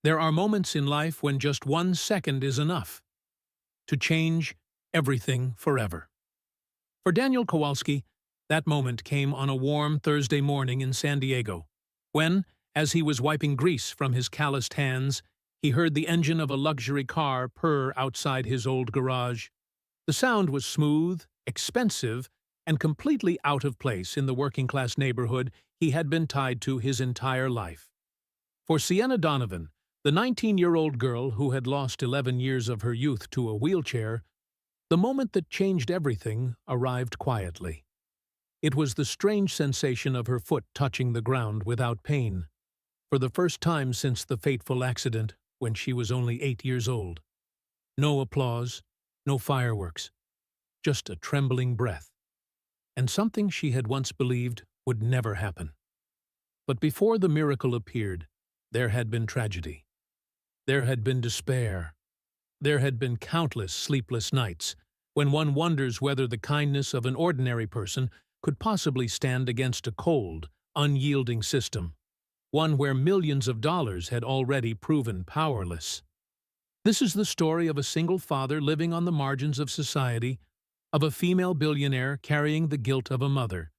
There are moments in life when just 1 second is enough to change everything forever. For Daniel Kowalski, that moment came on a warm Thursday morning in San Diego, when, as he was wiping grease from his calloused hands, he heard the engine of a luxury car purr outside his old garage. The sound was smooth, expensive, and completely out of place in the working-class neighborhood he had been tied to his entire life. For Sienna Donovan, the 19-year-old girl who had lost 11 years of her youth to a wheelchair, the moment that changed everything arrived quietly. It was the strange sensation of her foot touching the ground without pain, for the first time since the fateful accident when she was only 8 years old. No applause, no fireworks, just a trembling breath, and something she had once believed would never happen. But before the miracle appeared, there had been tragedy. There had been despair. There had been countless sleepless nights when one wonders whether the kindness of an ordinary person could possibly stand against a cold, unyielding system, one where millions of dollars had already proven powerless. This is the story of a single father living on the margins of society, of a female billionaire carrying the guilt of a mother,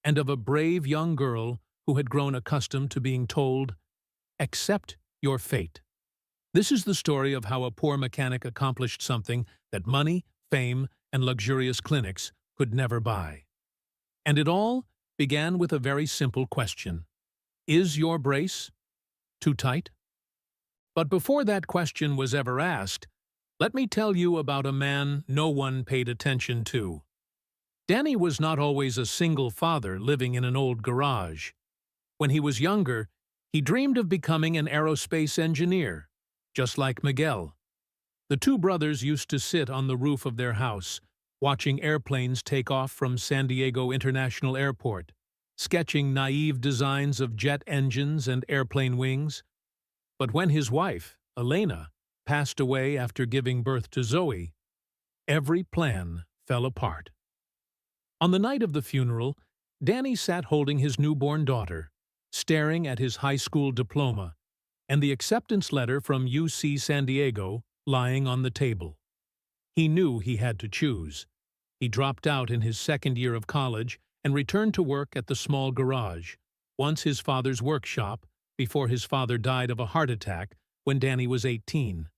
and of a brave young girl who had grown accustomed to being told, "Accept your fate." This is the story of how a poor mechanic accomplished something that money, fame, and luxurious clinics could never buy. And it all began with a very simple question. Is your brace too tight? But before that question was ever asked, let me tell you about a man no one paid attention to. Danny was not always a single father living in an old garage. When he was younger, he dreamed of becoming an aerospace engineer, just like Miguel. The two brothers used to sit on the roof of their house, watching airplanes take off from San Diego International Airport, sketching naive designs of jet engines and airplane wings. But when his wife, Elena, passed away after giving birth to Zoe, every plan fell apart. On the night of the funeral, Danny sat holding his newborn daughter, staring at his high school diploma and the acceptance letter from UC San Diego lying on the table. He knew he had to choose. He dropped out in his second year of college and returned to work at the small garage, once his father's workshop, before his father died of a heart attack when Danny was 18.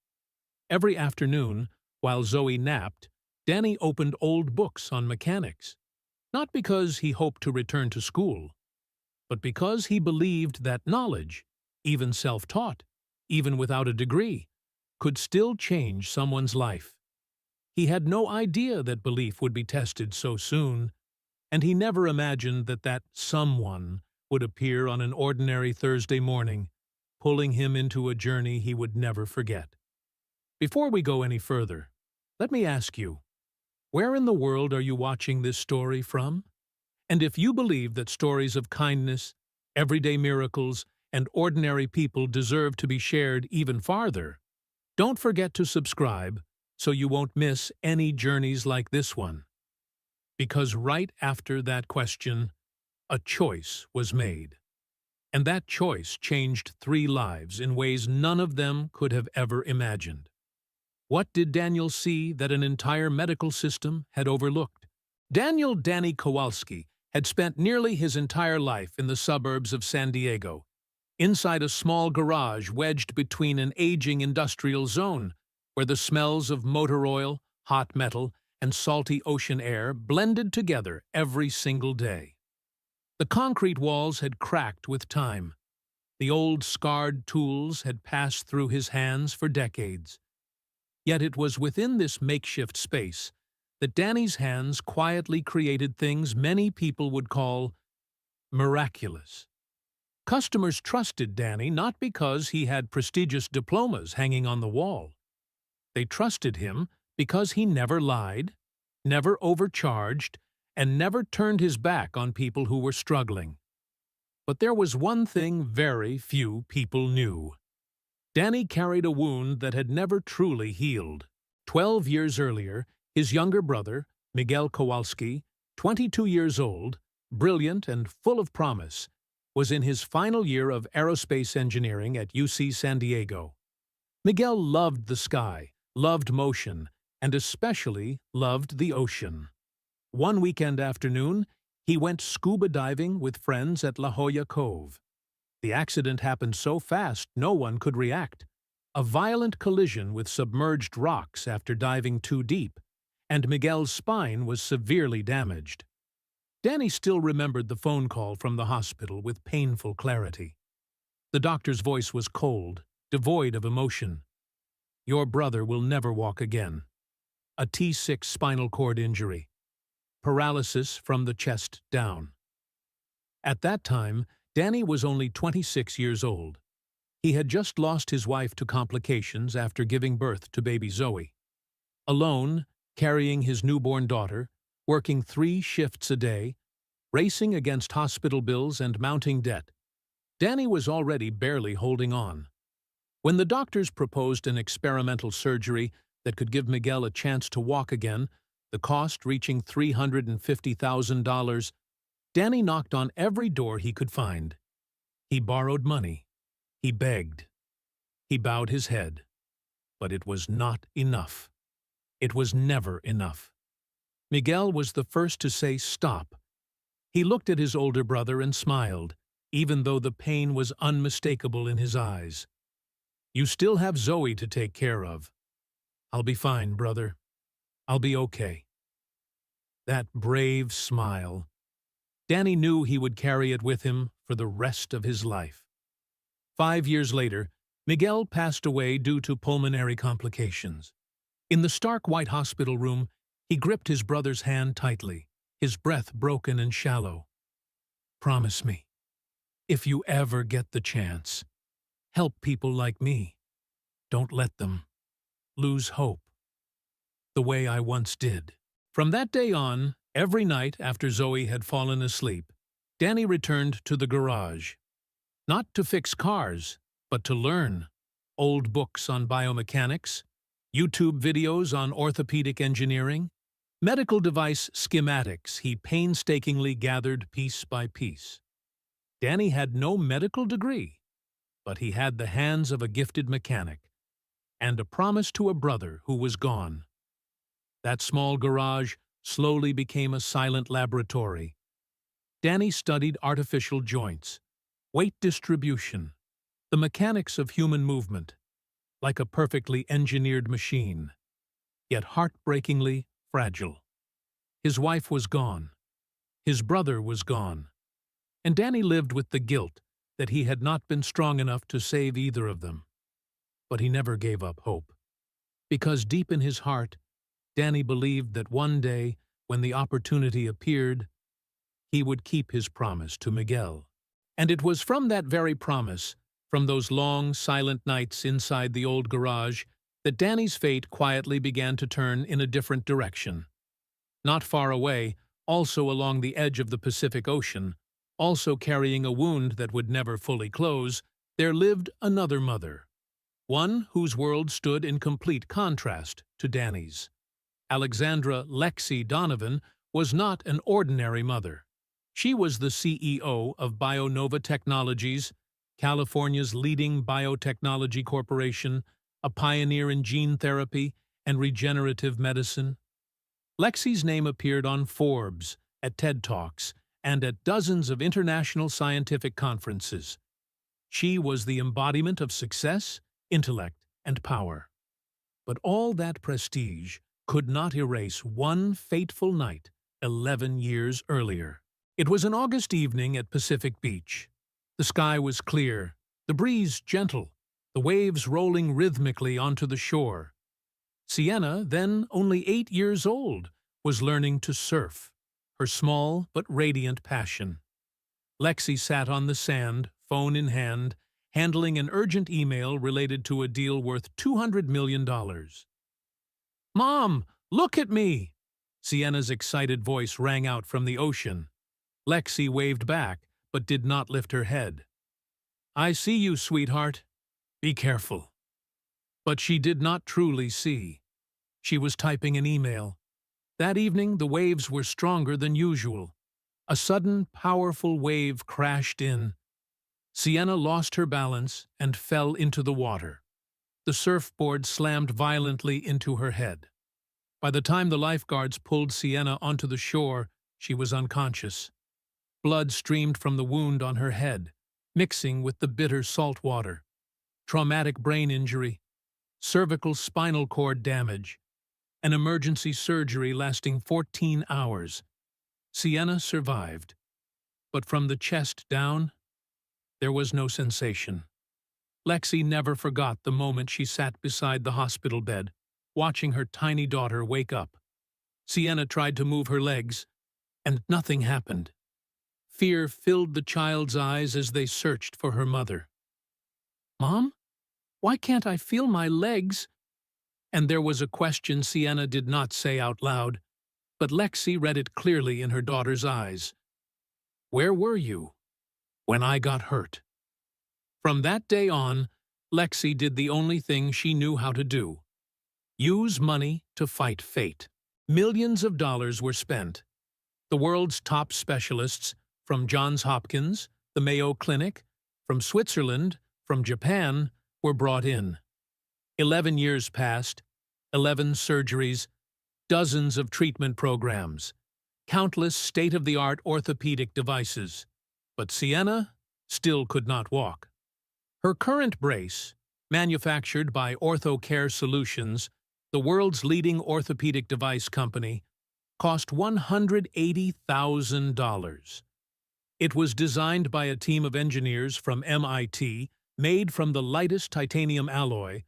Every afternoon, while Zoe napped, Danny opened old books on mechanics, not because he hoped to return to school, but because he believed that knowledge, even self-taught, even without a degree, could still change someone's life. He had no idea that belief would be tested so soon, and he never imagined that that someone would appear on an ordinary Thursday morning, pulling him into a journey he would never forget. Before we go any further, let me ask you, where in the world are you watching this story from? And if you believe that stories of kindness, everyday miracles, and ordinary people deserve to be shared even farther, don't forget to subscribe so you won't miss any journeys like this one. Because right after that question, a choice was made. And that choice changed 3 lives in ways none of them could have ever imagined. What did Daniel see that an entire medical system had overlooked? Daniel "Danny" Kowalski had spent nearly his entire life in the suburbs of San Diego, inside a small garage wedged between an aging industrial zone, where the smells of motor oil, hot metal, and salty ocean air blended together every single day. The concrete walls had cracked with time. The old scarred tools had passed through his hands for decades. Yet it was within this makeshift space that Danny's hands quietly created things many people would call miraculous. Customers trusted Danny not because he had prestigious diplomas hanging on the wall. They trusted him because he never lied, never overcharged, and never turned his back on people who were struggling. But there was one thing very few people knew. Danny carried a wound that had never truly healed. 12 years earlier, his younger brother, Miguel Kowalski, 22 years old, brilliant and full of promise, was in his final year of aerospace engineering at UC San Diego. Miguel loved the sky, loved motion, and especially loved the ocean. One weekend afternoon, he went scuba diving with friends at La Jolla Cove. The accident happened so fast no one could react. A violent collision with submerged rocks after diving too deep, and Miguel's spine was severely damaged. Danny still remembered the phone call from the hospital with painful clarity. The doctor's voice was cold, devoid of emotion. "Your brother will never walk again. A T6 spinal cord injury. Paralysis from the chest down." At that time, Danny was only 26 years old. He had just lost his wife to complications after giving birth to baby Zoe. Alone, carrying his newborn daughter, working 3 shifts a day, racing against hospital bills and mounting debt, Danny was already barely holding on. When the doctors proposed an experimental surgery that could give Miguel a chance to walk again, the cost reaching $350,000, Danny knocked on every door he could find. He borrowed money. He begged. He bowed his head. But it was not enough. It was never enough. Miguel was the first to say stop. He looked at his older brother and smiled, even though the pain was unmistakable in his eyes. "You still have Zoe to take care of." "I'll be fine, brother. I'll be okay." That brave smile. Danny knew he would carry it with him for the rest of his life. 5 years later, Miguel passed away due to pulmonary complications. In the stark white hospital room, he gripped his brother's hand tightly, his breath broken and shallow. "Promise me, if you ever get the chance, help people like me. Don't let them lose hope, the way I once did." From that day on, every night after Zoe had fallen asleep, Danny returned to the garage. Not to fix cars, but to learn. Old books on biomechanics, YouTube videos on orthopedic engineering, medical device schematics he painstakingly gathered piece by piece. Danny had no medical degree, but he had the hands of a gifted mechanic, and a promise to a brother who was gone. That small garage slowly became a silent laboratory. Danny studied artificial joints, weight distribution, the mechanics of human movement, like a perfectly engineered machine, yet heartbreakingly fragile. His wife was gone. His brother was gone. And Danny lived with the guilt that he had not been strong enough to save either of them. But he never gave up hope. Because deep in his heart, Danny believed that one day, when the opportunity appeared, he would keep his promise to Miguel. And it was from that very promise, from those long, silent nights inside the old garage, that Danny's fate quietly began to turn in a different direction. Not far away, also along the edge of the Pacific Ocean, also carrying a wound that would never fully close, there lived another mother. One whose world stood in complete contrast to Danny's. Alexandra Lexi Donovan was not an ordinary mother. She was the CEO of BioNova Technologies, California's leading biotechnology corporation, a pioneer in gene therapy and regenerative medicine. Lexi's name appeared on Forbes, at TED Talks, and at dozens of international scientific conferences. She was the embodiment of success, intellect, and power. But all that prestige could not erase one fateful night 11 years earlier. It was an August evening at Pacific Beach. The sky was clear, the breeze gentle, the waves rolling rhythmically onto the shore. Sienna, then only 8 years old, was learning to surf, her small but radiant passion. Lexi sat on the sand, phone in hand, handling an urgent email related to a deal worth $200 million. "Mom, look at me!" Sienna's excited voice rang out from the ocean. Lexi waved back, but did not lift her head. "I see you, sweetheart. Be careful." But she did not truly see. She was typing an email. That evening, the waves were stronger than usual. A sudden, powerful wave crashed in, Sienna lost her balance and fell into the water. The surfboard slammed violently into her head. By the time the lifeguards pulled Sienna onto the shore, she was unconscious. Blood streamed from the wound on her head, mixing with the bitter salt water. Traumatic brain injury, cervical spinal cord damage, an emergency surgery lasting 14 hours. Sienna survived, but from the chest down, there was no sensation. Lexi never forgot the moment she sat beside the hospital bed, watching her tiny daughter wake up. Sienna tried to move her legs, and nothing happened. Fear filled the child's eyes as they searched for her mother. "Mom, why can't I feel my legs?" And there was a question Sienna did not say out loud, but Lexi read it clearly in her daughter's eyes. "Where were you when I got hurt?" From that day on, Lexi did the only thing she knew how to do: use money to fight fate. Millions of dollars were spent. The world's top specialists, from Johns Hopkins, the Mayo Clinic, from Switzerland, from Japan, were brought in. 11 years passed, 11 surgeries, dozens of treatment programs, countless state-of-the-art orthopedic devices. But Sienna still could not walk. Her current brace, manufactured by OrthoCare Solutions, the world's leading orthopedic device company, cost $180,000. It was designed by a team of engineers from MIT, made from the lightest titanium alloy,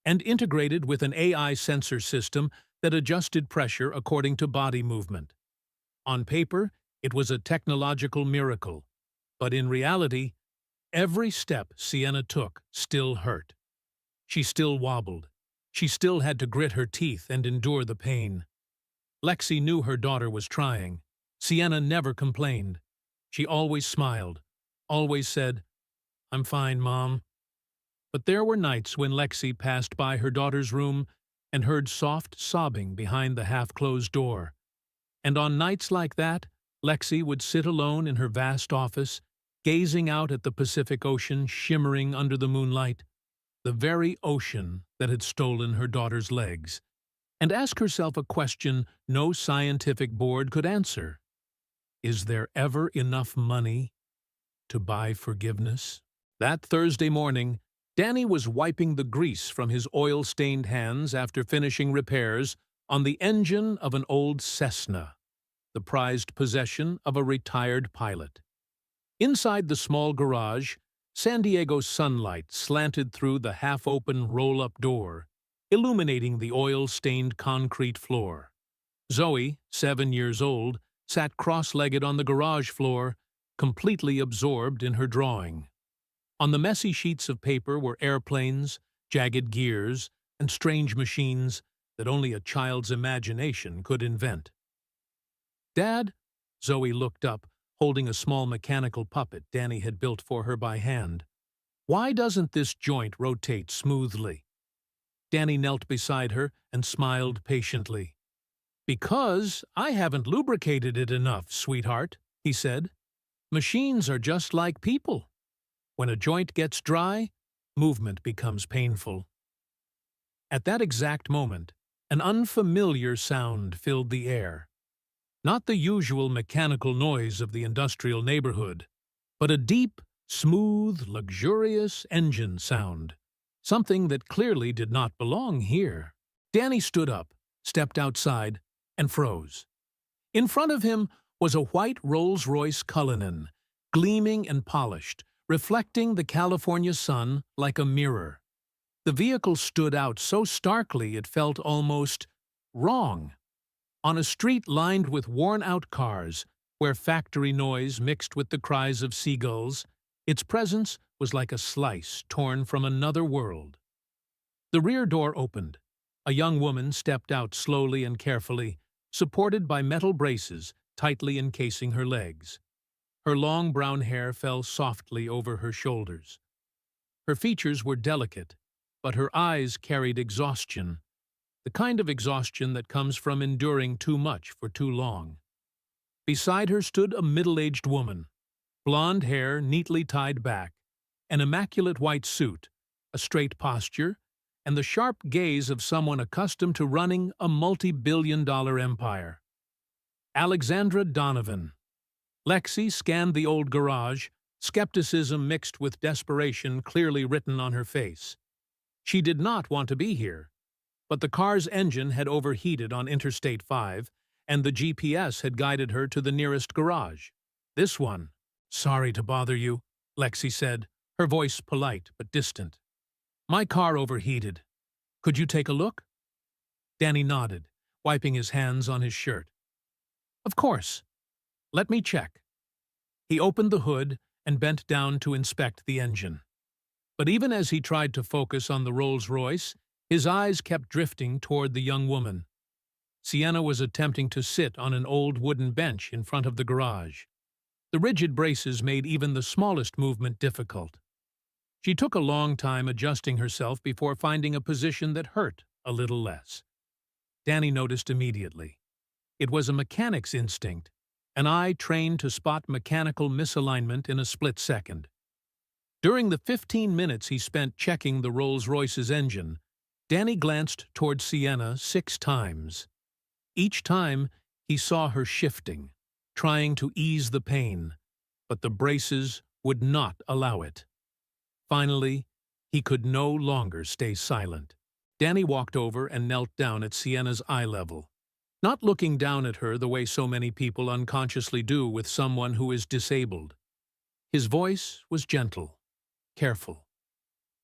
and integrated with an AI sensor system that adjusted pressure according to body movement. On paper, it was a technological miracle, but in reality, every step Sienna took still hurt. She still wobbled. She still had to grit her teeth and endure the pain. Lexi knew her daughter was trying. Sienna never complained. She always smiled, always said, "I'm fine, Mom." But there were nights when Lexi passed by her daughter's room and heard soft sobbing behind the half-closed door. And on nights like that, Lexi would sit alone in her vast office, gazing out at the Pacific Ocean shimmering under the moonlight, the very ocean that had stolen her daughter's legs, and ask herself a question no scientific board could answer. Is there ever enough money to buy forgiveness? That Thursday morning, Danny was wiping the grease from his oil-stained hands after finishing repairs on the engine of an old Cessna, the prized possession of a retired pilot. Inside the small garage, San Diego's sunlight slanted through the half-open roll-up door, illuminating the oil-stained concrete floor. Zoe, 7 years old, sat cross-legged on the garage floor, completely absorbed in her drawing. On the messy sheets of paper were airplanes, jagged gears, and strange machines that only a child's imagination could invent. "Dad," Zoe looked up, holding a small mechanical puppet Danny had built for her by hand. "Why doesn't this joint rotate smoothly?" Danny knelt beside her and smiled patiently. "Because I haven't lubricated it enough, sweetheart," he said. "Machines are just like people. When a joint gets dry, movement becomes painful." At that exact moment, an unfamiliar sound filled the air. Not the usual mechanical noise of the industrial neighborhood, but a deep, smooth, luxurious engine sound, something that clearly did not belong here. Danny stood up, stepped outside, and froze. In front of him was a white Rolls-Royce Cullinan, gleaming and polished, reflecting the California sun like a mirror. The vehicle stood out so starkly it felt almost wrong. On a street lined with worn-out cars, where factory noise mixed with the cries of seagulls, its presence was like a slice torn from another world. The rear door opened. A young woman stepped out slowly and carefully, supported by metal braces tightly encasing her legs. Her long brown hair fell softly over her shoulders. Her features were delicate, but her eyes carried exhaustion, the kind of exhaustion that comes from enduring too much for too long. Beside her stood a middle-aged woman, blonde hair neatly tied back, an immaculate white suit, a straight posture, and the sharp gaze of someone accustomed to running a multi-billion-dollar empire. Alexandra Donovan. Lexi scanned the old garage, skepticism mixed with desperation clearly written on her face. She did not want to be here, but the car's engine had overheated on Interstate 5, and the GPS had guided her to the nearest garage. This one. "Sorry to bother you," Lexi said, her voice polite but distant. "My car overheated. Could you take a look?" Danny nodded, wiping his hands on his shirt. "Of course. Let me check." He opened the hood and bent down to inspect the engine. But even as he tried to focus on the Rolls-Royce, his eyes kept drifting toward the young woman. Sienna was attempting to sit on an old wooden bench in front of the garage. The rigid braces made even the smallest movement difficult. She took a long time adjusting herself before finding a position that hurt a little less. Danny noticed immediately. It was a mechanic's instinct, an eye trained to spot mechanical misalignment in a split second. During the 15 minutes he spent checking the Rolls-Royce's engine, Danny glanced toward Sienna 6 times. Each time, he saw her shifting, trying to ease the pain, but the braces would not allow it. Finally, he could no longer stay silent. Danny walked over and knelt down at Sienna's eye level, not looking down at her the way so many people unconsciously do with someone who is disabled. His voice was gentle, careful.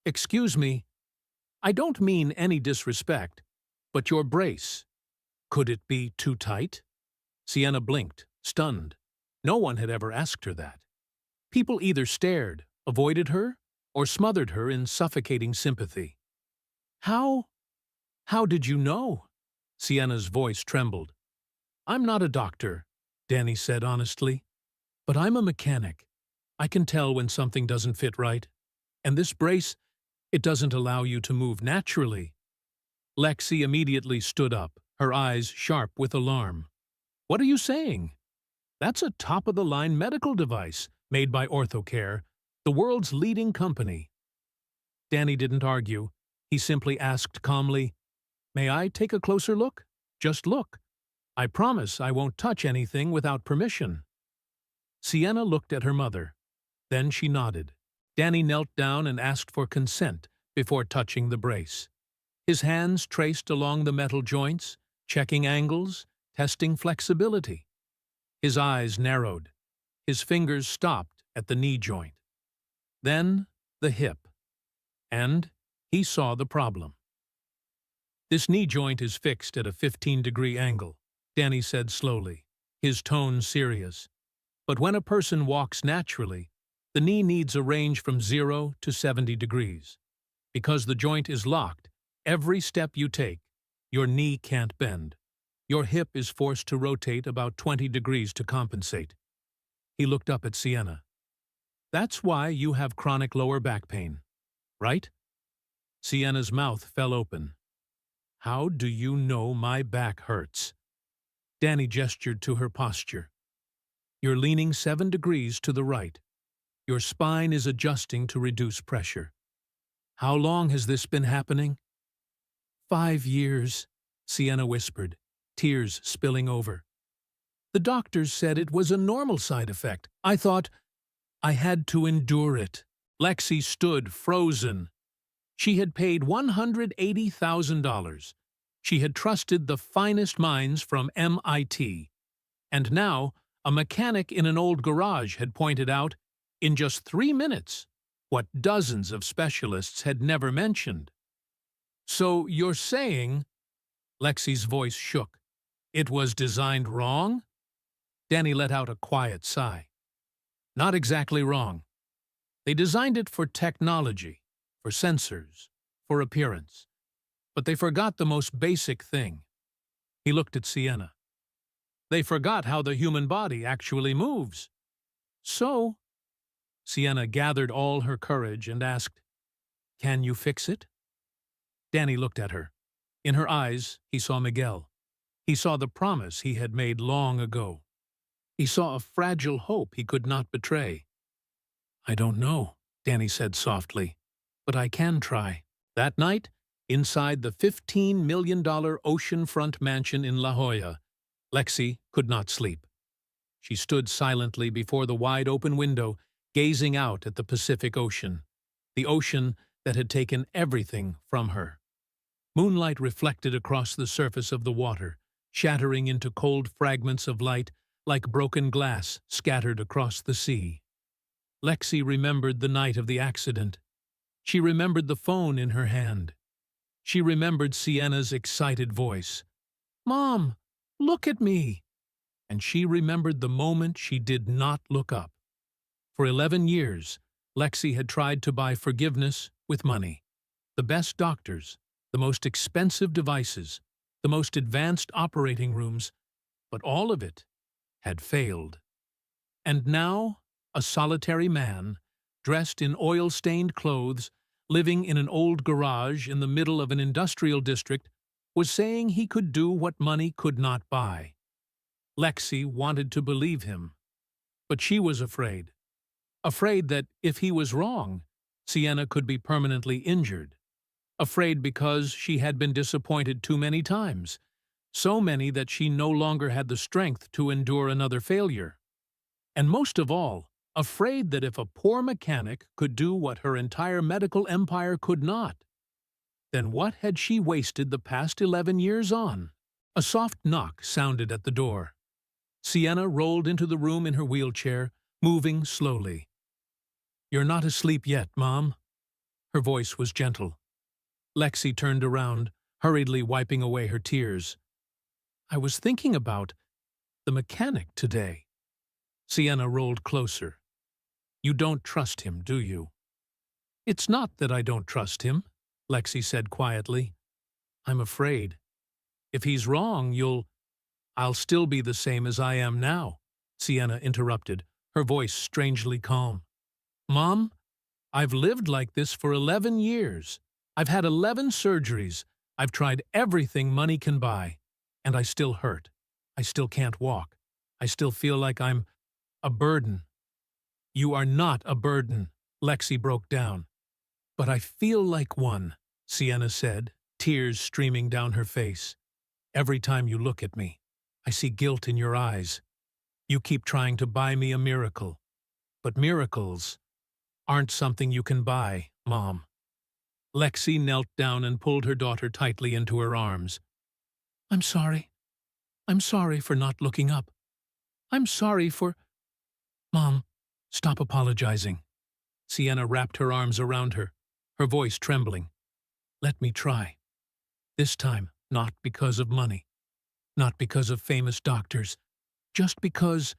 "Excuse me, I don't mean any disrespect, but your brace, could it be too tight?" Sienna blinked, stunned. No one had ever asked her that. People either stared, avoided her, or smothered her in suffocating sympathy. How did you know?" Sienna's voice trembled. "I'm not a doctor," Danny said honestly, "but I'm a mechanic. I can tell when something doesn't fit right. And this brace, it doesn't allow you to move naturally." Lexi immediately stood up, her eyes sharp with alarm. "What are you saying? That's a top-of-the-line medical device made by OrthoCare, the world's leading company." Danny didn't argue. He simply asked calmly, "May I take a closer look? Just look. I promise I won't touch anything without permission." Sienna looked at her mother. Then she nodded. Danny knelt down and asked for consent before touching the brace. His hands traced along the metal joints, checking angles, testing flexibility. His eyes narrowed. His fingers stopped at the knee joint. Then the hip. And he saw the problem. "This knee joint is fixed at a 15-degree angle," Danny said slowly, his tone serious. "But when a person walks naturally, the knee needs a range from 0 to 70 degrees. Because the joint is locked, every step you take, your knee can't bend. Your hip is forced to rotate about 20 degrees to compensate." He looked up at Sienna. "That's why you have chronic lower back pain, right?" Sienna's mouth fell open. "How do you know my back hurts?" Danny gestured to her posture. "You're leaning 7 degrees to the right. Your spine is adjusting to reduce pressure. How long has this been happening?" "5 years," Sienna whispered, tears spilling over. "The doctors said it was a normal side effect. I thought I had to endure it." Lexi stood frozen. She had paid $180,000. She had trusted the finest minds from MIT. And now, a mechanic in an old garage had pointed out, in just 3 minutes, what dozens of specialists had never mentioned. "So you're saying," Lexi's voice shook, "it was designed wrong?" Danny let out a quiet sigh. "Not exactly wrong. They designed it for technology, for sensors, for appearance. But they forgot the most basic thing." He looked at Sienna. "They forgot how the human body actually moves." "So?" Sienna gathered all her courage and asked, "Can you fix it?" Danny looked at her. In her eyes, he saw Miguel. He saw the promise he had made long ago. He saw a fragile hope he could not betray. "I don't know," Danny said softly. But I can try. That night, inside the $15 million oceanfront mansion in La Jolla, Lexi could not sleep. She stood silently before the wide-open window, gazing out at the Pacific Ocean, the ocean that had taken everything from her. Moonlight reflected across the surface of the water, shattering into cold fragments of light like broken glass scattered across the sea. Lexi remembered the night of the accident. She remembered the phone in her hand. She remembered Sienna's excited voice. "Mom, look at me!" And she remembered the moment she did not look up. For 11 years, Lexi had tried to buy forgiveness with money. The best doctors, the most expensive devices, the most advanced operating rooms, but all of it had failed. And now, a solitary man, dressed in oil-stained clothes, living in an old garage in the middle of an industrial district, was saying he could do what money could not buy. Lexi wanted to believe him, but she was afraid. Afraid that if he was wrong, Sienna could be permanently injured. Afraid because she had been disappointed too many times, so many that she no longer had the strength to endure another failure. And most of all, afraid that if a poor mechanic could do what her entire medical empire could not, then what had she wasted the past 11 years on? A soft knock sounded at the door. Sienna rolled into the room in her wheelchair, moving slowly. "You're not asleep yet, Mom." Her voice was gentle. Lexi turned around, hurriedly wiping away her tears. "I was thinking about the mechanic today." Sienna rolled closer. "You don't trust him, do you?" "It's not that I don't trust him," Lexi said quietly. "I'm afraid. If he's wrong, I'll still be the same as I am now," Sienna interrupted, her voice strangely calm. "Mom, I've lived like this for 11 years. I've had 11 surgeries. I've tried everything money can buy. And I still hurt. I still can't walk. I still feel like I'm a burden." "You are not a burden," Lexi broke down. "But I feel like one," Sienna said, tears streaming down her face. "Every time you look at me, I see guilt in your eyes. You keep trying to buy me a miracle. But miracles aren't something you can buy, Mom." Lexi knelt down and pulled her daughter tightly into her arms. "I'm sorry. I'm sorry for not looking up. I'm sorry for—" "Mom, stop apologizing." Sienna wrapped her arms around her, her voice trembling. "Let me try. This time, not because of money, not because of famous doctors, just because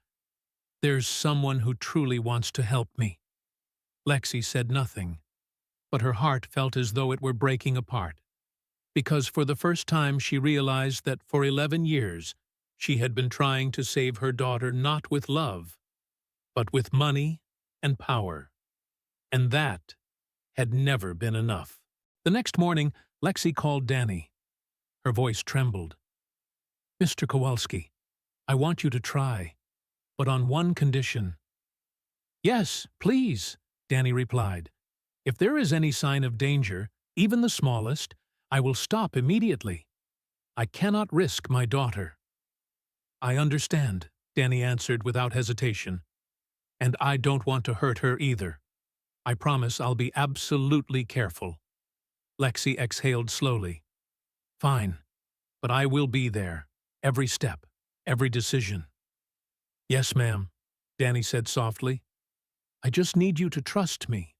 there's someone who truly wants to help me." Lexi said nothing, but her heart felt as though it were breaking apart, because for the first time she realized that for 11 years she had been trying to save her daughter not with love, but with money and power. And that had never been enough. The next morning, Lexi called Danny. Her voice trembled. "Mr. Kowalski, I want you to try, but on one condition." "Yes, please," Danny replied. "If there is any sign of danger, even the smallest, I will stop immediately. I cannot risk my daughter." "I understand," Danny answered without hesitation. "And I don't want to hurt her either. I promise I'll be absolutely careful." Lexi exhaled slowly. "Fine, but I will be there, every step, every decision." "Yes, ma'am," Danny said softly. "I just need you to trust me.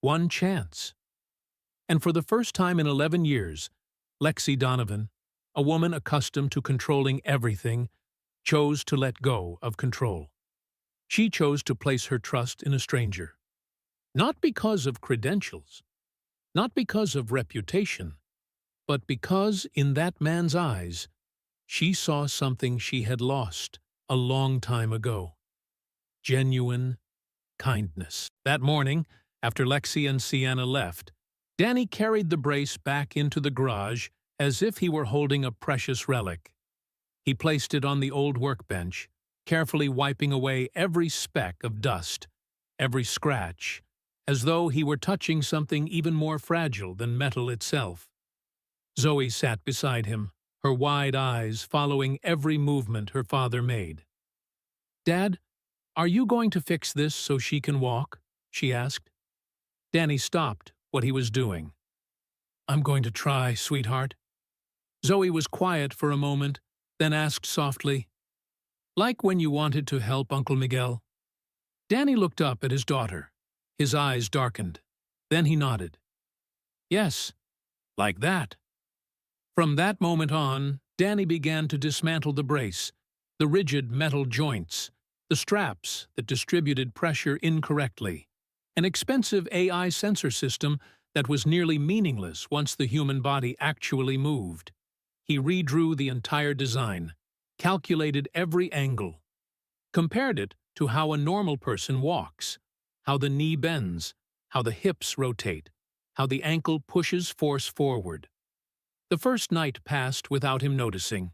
One chance." And for the first time in 11 years, Lexi Donovan, a woman accustomed to controlling everything, chose to let go of control. She chose to place her trust in a stranger. Not because of credentials, not because of reputation, but because in that man's eyes, she saw something she had lost a long time ago. Genuine kindness. That morning, after Lexi and Sienna left, Danny carried the brace back into the garage as if he were holding a precious relic. He placed it on the old workbench, carefully wiping away every speck of dust, every scratch, as though he were touching something even more fragile than metal itself. Zoe sat beside him, her wide eyes following every movement her father made. "Dad, are you going to fix this so she can walk?" she asked. Danny stopped what he was doing. "I'm going to try, sweetheart." Zoe was quiet for a moment, then asked softly, "Like when you wanted to help Uncle Miguel?" Danny looked up at his daughter. His eyes darkened. Then he nodded. "Yes, like that." From that moment on, Danny began to dismantle the brace, the rigid metal joints, the straps that distributed pressure incorrectly, an expensive AI sensor system that was nearly meaningless once the human body actually moved. He redrew the entire design, calculated every angle, compared it to how a normal person walks, how the knee bends, how the hips rotate, how the ankle pushes force forward. The first night passed without him noticing.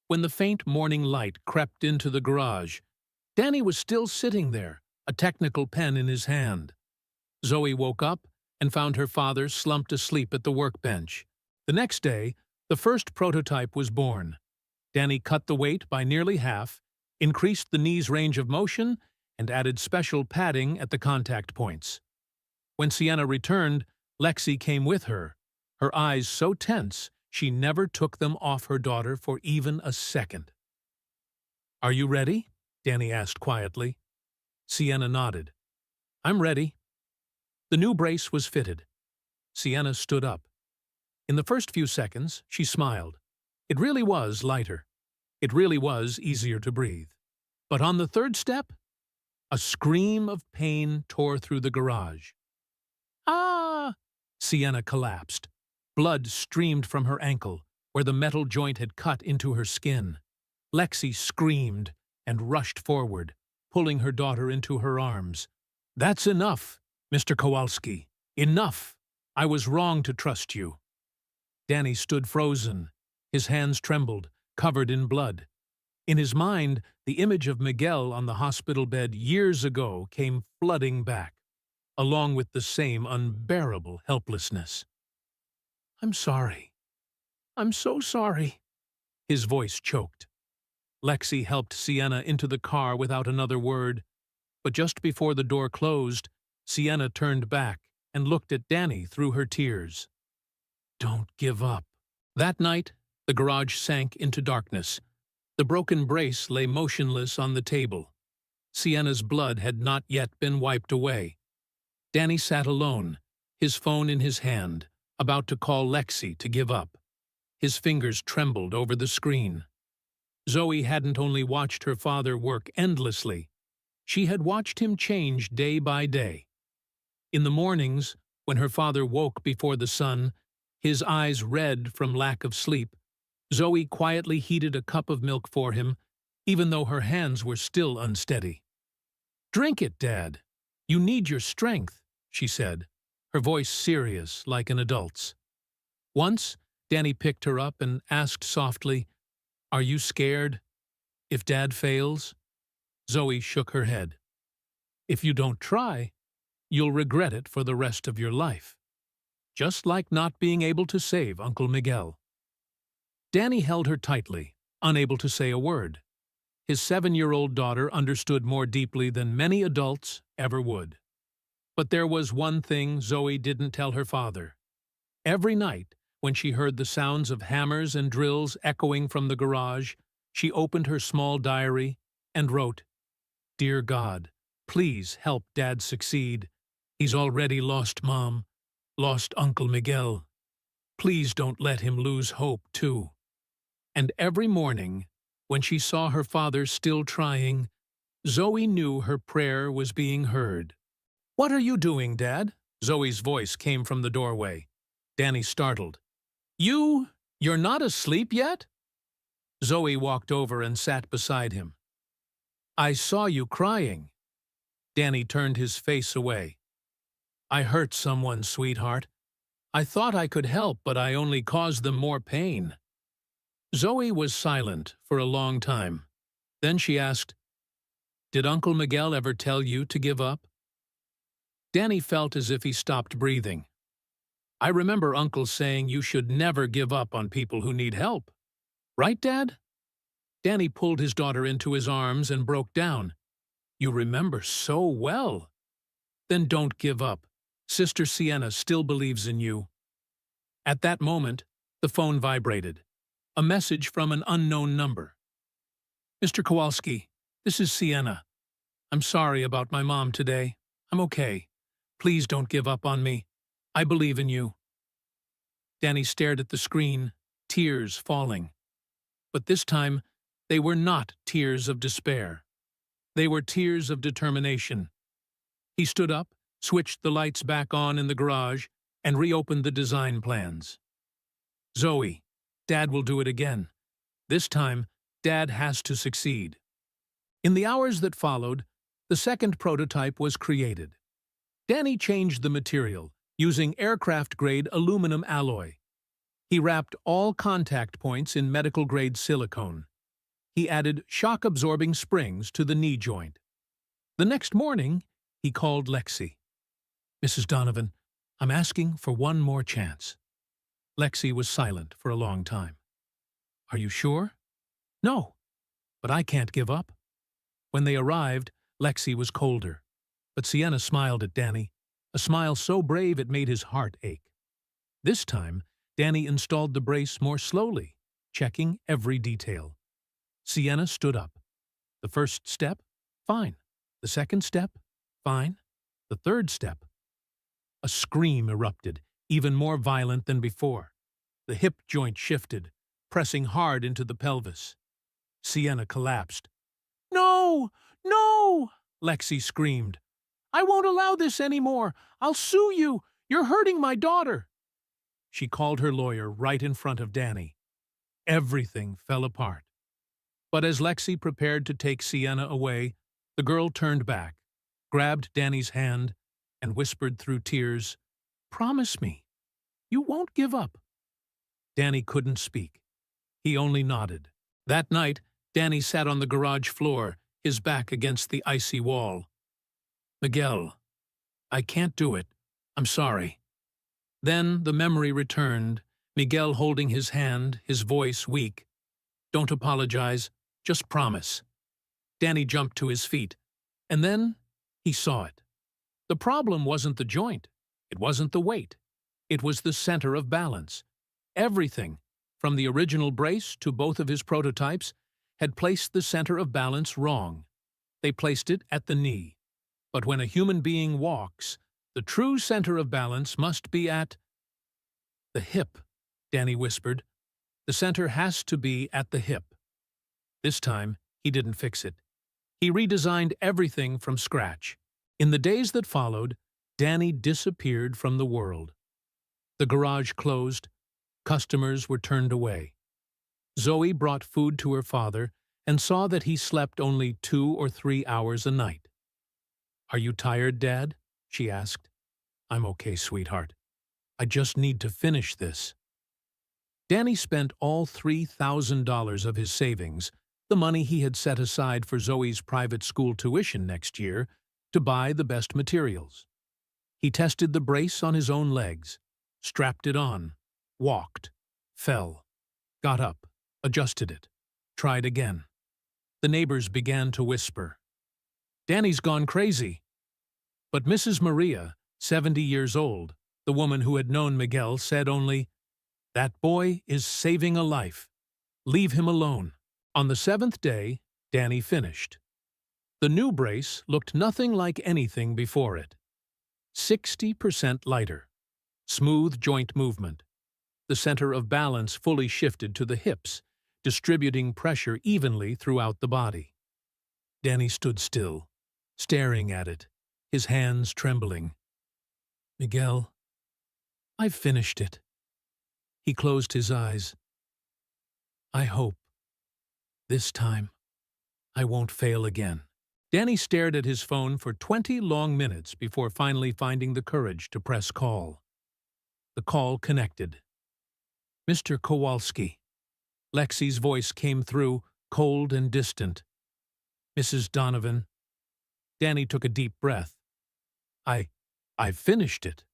When the faint morning light crept into the garage, Danny was still sitting there, a technical pen in his hand. Zoe woke up and found her father slumped asleep at the workbench. The next day, the first prototype was born. Danny cut the weight by nearly half, increased the knee's range of motion, and added special padding at the contact points. When Sienna returned, Lexi came with her, her eyes so tense she never took them off her daughter for even a second. "Are you ready?" Danny asked quietly. Sienna nodded. "I'm ready." The new brace was fitted. Sienna stood up. In the first few seconds, she smiled. It really was lighter. It really was easier to breathe. But on the third step, a scream of pain tore through the garage. "Ah!" Sienna collapsed. Blood streamed from her ankle, where the metal joint had cut into her skin. Lexi screamed and rushed forward, pulling her daughter into her arms. "That's enough, Mr. Kowalski. Enough! I was wrong to trust you." Danny stood frozen. His hands trembled, covered in blood. In his mind, the image of Miguel on the hospital bed years ago came flooding back, along with the same unbearable helplessness. "I'm sorry. I'm so sorry." His voice choked. Lexi helped Sienna into the car without another word, but just before the door closed, Sienna turned back and looked at Danny through her tears. "Don't give up." That night, the garage sank into darkness. The broken brace lay motionless on the table. Sienna's blood had not yet been wiped away. Danny sat alone, his phone in his hand, about to call Lexi to give up. His fingers trembled over the screen. Zoe hadn't only watched her father work endlessly, she had watched him change day by day. In the mornings, when her father woke before the sun, his eyes red from lack of sleep, Zoe quietly heated a cup of milk for him, even though her hands were still unsteady. "Drink it, Dad. You need your strength," she said, her voice serious like an adult's. Once, Danny picked her up and asked softly, "Are you scared? If Dad fails?" Zoe shook her head. "If you don't try, you'll regret it for the rest of your life. Just like not being able to save Uncle Miguel." Danny held her tightly, unable to say a word. His 7-year-old daughter understood more deeply than many adults ever would. But there was one thing Zoe didn't tell her father. Every night, when she heard the sounds of hammers and drills echoing from the garage, she opened her small diary and wrote, "Dear God, please help Dad succeed. He's already lost Mom, lost Uncle Miguel. Please don't let him lose hope, too." And every morning, when she saw her father still trying, Zoe knew her prayer was being heard. "What are you doing, Dad?" Zoe's voice came from the doorway. Danny startled. You're not asleep yet?" Zoe walked over and sat beside him. "I saw you crying." Danny turned his face away. "I hurt someone, sweetheart. I thought I could help, but I only caused them more pain." Zoe was silent for a long time. Then she asked, "Did Uncle Miguel ever tell you to give up?" Danny felt as if he stopped breathing. I remember Uncle saying you should never give up on people who need help. Right, Dad? Danny pulled his daughter into his arms and broke down. You remember so well. Then don't give up. Sister Sienna still believes in you. At that moment, the phone vibrated. A message from an unknown number. Mr. Kowalski, this is Sienna. I'm sorry about my mom today. I'm okay. Please don't give up on me. I believe in you. Danny stared at the screen, tears falling. But this time, they were not tears of despair. They were tears of determination. He stood up, switched the lights back on in the garage, and reopened the design plans. Zoe, Dad will do it again. This time, Dad has to succeed. In the hours that followed, the second prototype was created. Danny changed the material, using aircraft-grade aluminum alloy. He wrapped all contact points in medical-grade silicone. He added shock-absorbing springs to the knee joint. The next morning, he called Lexi. Mrs. Donovan, I'm asking for one more chance. Lexi was silent for a long time. Are you sure? No, but I can't give up. When they arrived, Lexi was colder, but Sienna smiled at Danny, a smile so brave it made his heart ache. This time, Danny installed the brace more slowly, checking every detail. Sienna stood up. The first step, fine. The second step, fine. The third step. A scream erupted, even more violent than before. The hip joint shifted, pressing hard into the pelvis. Sienna collapsed. No! No! Lexi screamed. I won't allow this anymore. I'll sue you. You're hurting my daughter. She called her lawyer right in front of Danny. Everything fell apart. But as Lexi prepared to take Sienna away, the girl turned back, grabbed Danny's hand, and whispered through tears, Promise me, you won't give up. Danny couldn't speak. He only nodded. That night, Danny sat on the garage floor, his back against the icy wall. Miguel, I can't do it. I'm sorry. Then the memory returned, Miguel holding his hand, his voice weak. Don't apologize, just promise. Danny jumped to his feet, and then he saw it. The problem wasn't the joint. It wasn't the weight. It was the center of balance. Everything, from the original brace to both of his prototypes, had placed the center of balance wrong. They placed it at the knee. But when a human being walks, the true center of balance must be at the hip, Danny whispered. The center has to be at the hip. This time, he didn't fix it. He redesigned everything from scratch. In the days that followed, Danny disappeared from the world. The garage closed. Customers were turned away. Zoe brought food to her father and saw that he slept only 2 or 3 hours a night. Are you tired, Dad? She asked. I'm okay, sweetheart. I just need to finish this. Danny spent all $3,000 of his savings, the money he had set aside for Zoe's private school tuition next year, to buy the best materials. He tested the brace on his own legs, strapped it on, walked, fell, got up, adjusted it, tried again. The neighbors began to whisper, Danny's gone crazy. But Mrs. Maria, 70 years old, the woman who had known Miguel, said only, That boy is saving a life. Leave him alone. On the 7th day, Danny finished. The new brace looked nothing like anything before it. 60% lighter. Smooth joint movement. The center of balance fully shifted to the hips, distributing pressure evenly throughout the body. Danny stood still, staring at it, his hands trembling. Miguel, I've finished it. He closed his eyes. I hope, this time, I won't fail again. Danny stared at his phone for 20 long minutes before finally finding the courage to press call. The call connected. Mr. Kowalski. Lexi's voice came through, cold and distant. Mrs. Donovan. Danny took a deep breath. I've finished it.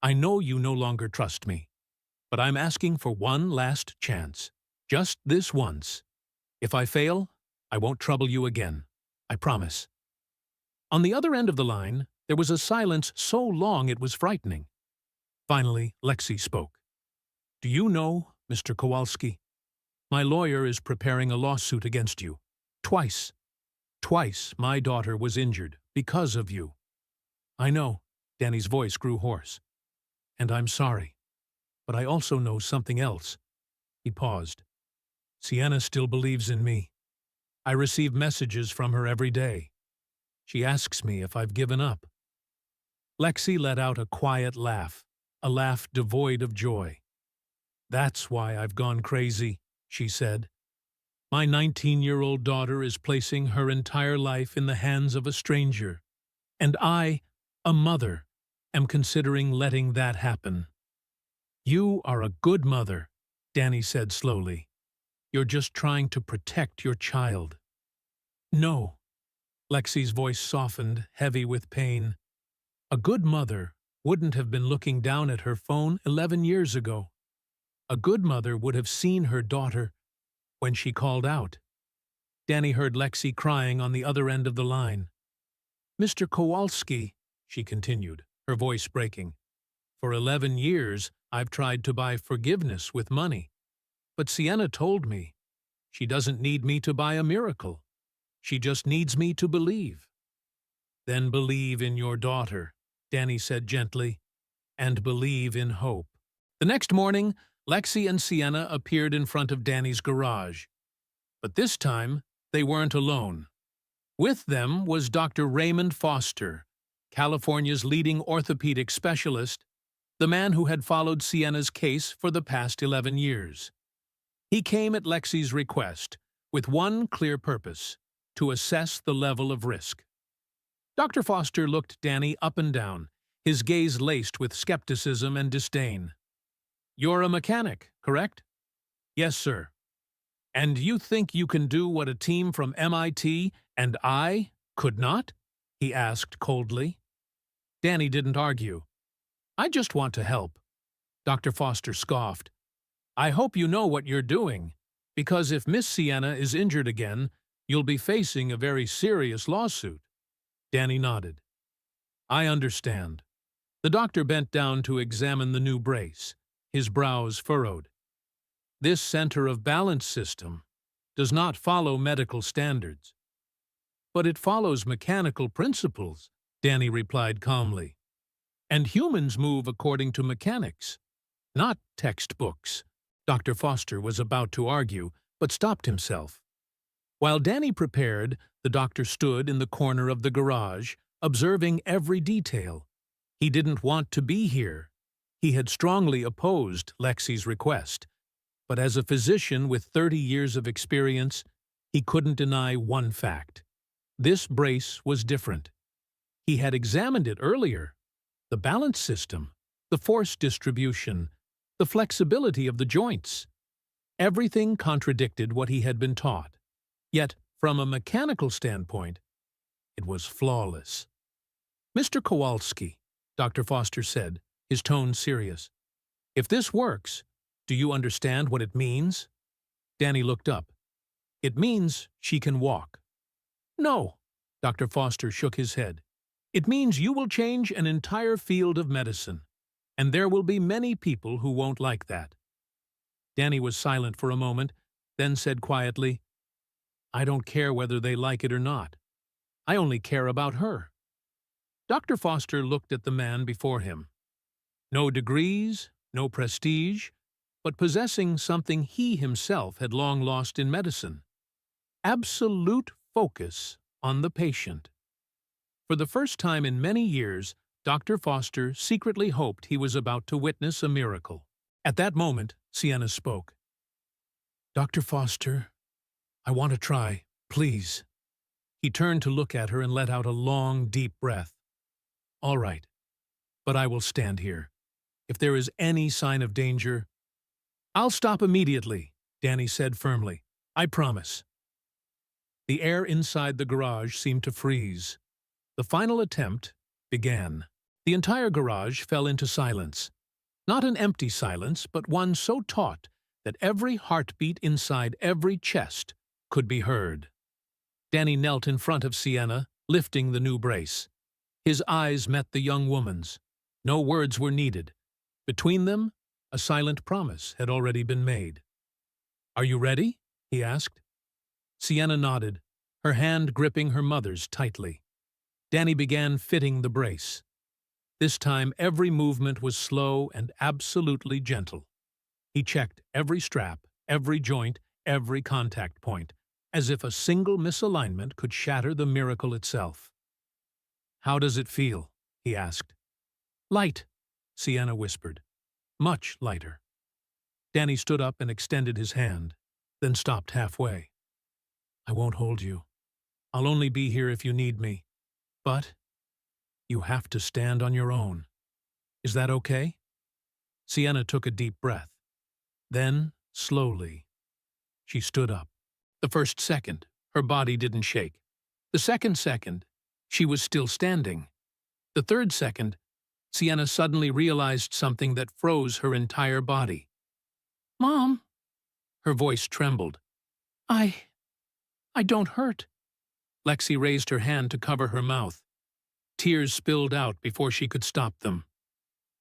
I know you no longer trust me, but I'm asking for one last chance. Just this once. If I fail, I won't trouble you again. I promise." On the other end of the line, there was a silence so long it was frightening. Finally, Lexi spoke. "Do you know, Mr. Kowalski, my lawyer is preparing a lawsuit against you. Twice. Twice my daughter was injured because of you." "I know." Danny's voice grew hoarse. "And I'm sorry. But I also know something else." He paused. "Sienna still believes in me. I receive messages from her every day. She asks me if I've given up." Lexi let out a quiet laugh, a laugh devoid of joy. "That's why I've gone crazy," she said. "My 19-year-old daughter is placing her entire life in the hands of a stranger, and I, a mother, am considering letting that happen." "You are a good mother," Danny said slowly. "You're just trying to protect your child." "No." Lexi's voice softened, heavy with pain. "A good mother wouldn't have been looking down at her phone 11 years ago. A good mother would have seen her daughter when she called out." Danny heard Lexi crying on the other end of the line. "Mr. Kowalski," she continued, her voice breaking, "for 11 years I've tried to buy forgiveness with money. But Sienna told me she doesn't need me to buy a miracle. She just needs me to believe." "Then believe in your daughter," Danny said gently, "and believe in hope." The next morning, Lexi and Sienna appeared in front of Danny's garage. But this time, they weren't alone. With them was Dr. Raymond Foster, California's leading orthopedic specialist, the man who had followed Sienna's case for the past 11 years. He came at Lexi's request with one clear purpose: to assess the level of risk. Dr. Foster looked Danny up and down, his gaze laced with skepticism and disdain. "You're a mechanic, correct?" "Yes, sir." "And you think you can do what a team from MIT and I could not?" he asked coldly. Danny didn't argue. "I just want to help." Dr. Foster scoffed. "I hope you know what you're doing, because if Miss Sienna is injured again, you'll be facing a very serious lawsuit." Danny nodded. "I understand." The doctor bent down to examine the new brace, his brows furrowed. "This center of balance system does not follow medical standards." "But it follows mechanical principles," Danny replied calmly. "And humans move according to mechanics, not textbooks." Dr. Foster was about to argue, but stopped himself. While Danny prepared, the doctor stood in the corner of the garage, observing every detail. He didn't want to be here. He had strongly opposed Lexi's request. But as a physician with 30 years of experience, he couldn't deny one fact. This brace was different. He had examined it earlier. The balance system, the force distribution, the flexibility of the joints. Everything contradicted what he had been taught. Yet, from a mechanical standpoint, it was flawless. "Mr. Kowalski," Dr. Foster said, his tone serious, "if this works, do you understand what it means?" Danny looked up. "It means she can walk." "No," Dr. Foster shook his head. "It means you will change an entire field of medicine, and there will be many people who won't like that." Danny was silent for a moment, then said quietly, "I don't care whether they like it or not. I only care about her." Dr. Foster looked at the man before him. No degrees, no prestige, but possessing something he himself had long lost in medicine: absolute focus on the patient. For the first time in many years, Dr. Foster secretly hoped he was about to witness a miracle. At that moment, Sienna spoke. "Dr. Foster, I want to try, please." He turned to look at her and let out a long, deep breath. "All right, but I will stand here. If there is any sign of danger—" "I'll stop immediately," Danny said firmly. "I promise." The air inside the garage seemed to freeze. The final attempt began. The entire garage fell into silence. Not an empty silence, but one so taut that every heartbeat inside every chest could be heard. Danny knelt in front of Sienna, lifting the new brace. His eyes met the young woman's. No words were needed. Between them, a silent promise had already been made. "Are you ready?" he asked. Sienna nodded, her hand gripping her mother's tightly. Danny began fitting the brace. This time every movement was slow and absolutely gentle. He checked every strap, every joint, every contact point, as if a single misalignment could shatter the miracle itself. "How does it feel?" he asked. "Light," Sienna whispered. "Much lighter." Danny stood up and extended his hand, then stopped halfway. "I won't hold you. I'll only be here if you need me. But you have to stand on your own. Is that okay?" Sienna took a deep breath. Then, slowly, she stood up. The first second, her body didn't shake. The second second, she was still standing. The third second, Sienna suddenly realized something that froze her entire body. "Mom!" Her voice trembled. I don't hurt." Lexi raised her hand to cover her mouth. Tears spilled out before she could stop them.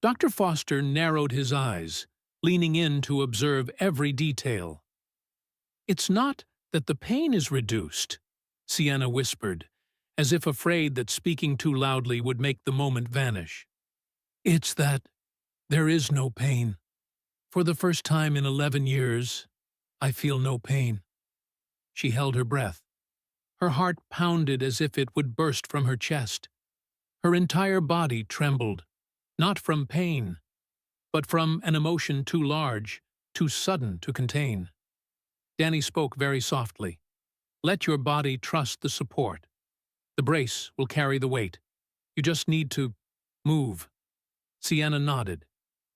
Dr. Foster narrowed his eyes, leaning in to observe every detail. "It's not that the pain is reduced," Sienna whispered, as if afraid that speaking too loudly would make the moment vanish. "It's that there is no pain. For the first time in 11 years, I feel no pain." She held her breath. Her heart pounded as if it would burst from her chest. Her entire body trembled, not from pain, but from an emotion too large, too sudden to contain. Danny spoke very softly. "Let your body trust the support. The brace will carry the weight. You just need to move." Sienna nodded.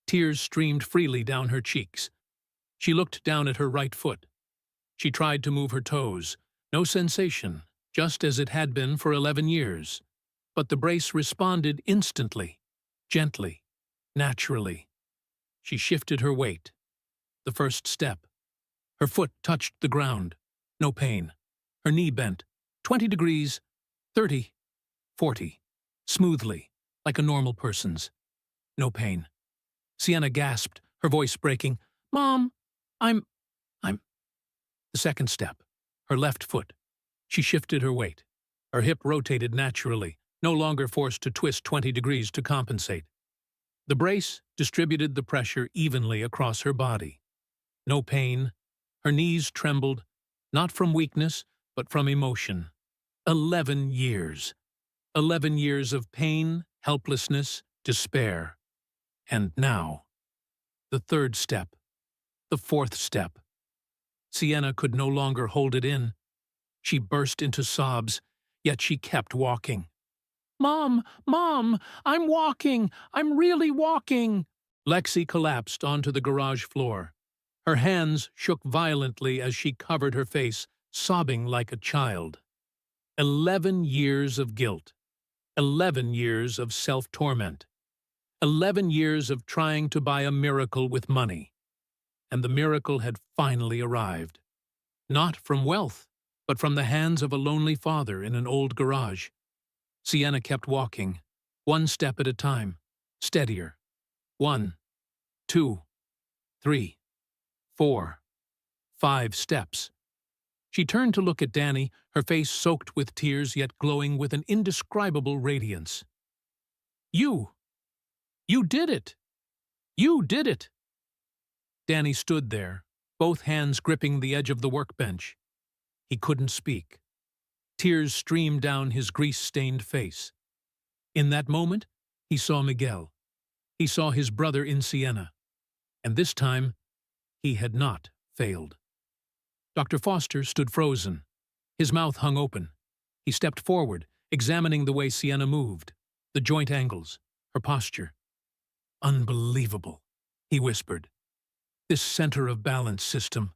Tears streamed freely down her cheeks. She looked down at her right foot. She tried to move her toes. No sensation, just as it had been for 11 years. But the brace responded instantly, gently, naturally. She shifted her weight. The first step. Her foot touched the ground. No pain. Her knee bent. 20 degrees, 30, 40. Smoothly, like a normal person's. No pain. Sienna gasped, her voice breaking. "Mom, I'm... The second step. Her left foot. She shifted her weight. Her hip rotated naturally, no longer forced to twist 20 degrees to compensate. The brace distributed the pressure evenly across her body. No pain. Her knees trembled, not from weakness, but from emotion. 11 years. 11 years of pain, helplessness, despair. And now, the third step. The fourth step. Sienna could no longer hold it in. She burst into sobs, yet she kept walking. "Mom! Mom! I'm walking! I'm really walking!" Lexi collapsed onto the garage floor. Her hands shook violently as she covered her face, sobbing like a child. 11 years of guilt. 11 years of self-torment. 11 years of trying to buy a miracle with money. And the miracle had finally arrived. Not from wealth, but from the hands of a lonely father in an old garage. Sienna kept walking, one step at a time, steadier. 1, 2, 3, 4, 5 steps. She turned to look at Danny, her face soaked with tears yet glowing with an indescribable radiance. You did it! You did it!" Danny stood there, both hands gripping the edge of the workbench. He couldn't speak. Tears streamed down his grease-stained face. In that moment, he saw Miguel. He saw his brother in Sienna. And this time, he had not failed. Dr. Foster stood frozen. His mouth hung open. He stepped forward, examining the way Sienna moved, the joint angles, her posture. "Unbelievable," he whispered. "This center of balance system.